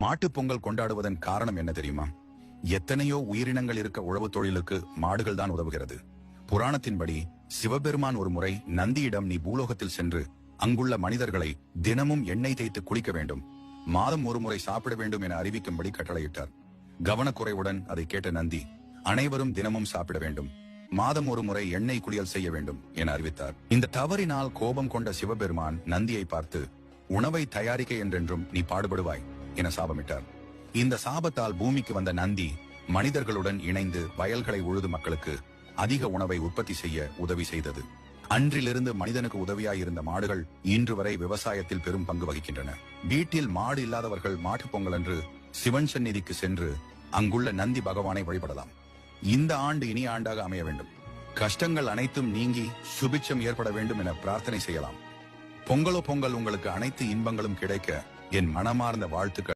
மாட்டுப் பொங்கல் கொண்டாடுவதன் காரணம் என்ன தெரியுமா? எத்தனையோ உயிரினங்கள் இருக்க உழவு தொழிலுக்கு மாடுகள் தான் உதவுகிறது. புராணத்தின்படி சிவபெருமான் ஒரு முறை நந்தியிடம், நீ பூலோகத்தில் சென்று அங்குள்ள மனிதர்களை தினமும் எண்ணெய் தேய்த்து குளிக்க வேண்டும், மாதம் ஒரு முறை சாப்பிட வேண்டும் என அறிவிக்கும்படி கட்டளையிட்டார். கவனக்குறைவுடன் அதை கேட்ட நந்தி, அனைவரும் தினமும் சாப்பிட வேண்டும், மாதம் ஒரு முறை எண்ணெய் குளியல் செய்ய வேண்டும் என அறிவித்தார். இந்த தவறினால் கோபம் கொண்ட சிவபெருமான் நந்தியை பார்த்து, உணவை தயாரிக்க என்றென்றும் நீ பாடுபடுவாய் என சாபமிட்டார். இந்த சாபத்தால் பூமிக்கு வந்த நந்தி மனிதர்களுடன் இணைந்து வயல்களை உழுது மக்களுக்கு அதிக உணவை உற்பத்தி செய்ய உதவி செய்தது. அன்றிலிருந்து மனிதனுக்கு உதவியாயிருந்த மாடுகள் இன்று வரை விவசாயத்தில் பெரும் பங்கு வகிக்கின்றன. வீட்டில் மாடு இல்லாதவர்கள் மாட்டுப் பொங்கல் அன்று சிவன் சந்நிதிக்கு சென்று அங்குள்ள நந்தி பகவானை வழிபடலாம். இந்த ஆண்டு இனிய ஆண்டாக அமைய வேண்டும், கஷ்டங்கள் அனைத்தும் நீங்கி சுபிட்சம் ஏற்பட வேண்டும் என பிரார்த்தனை செய்யலாம். பொங்கலோ பொங்கல், உங்களுக்கு அனைத்து இன்பங்களும் கிடைக்க என் மனமார்ந்த வாழ்த்துக்கள்.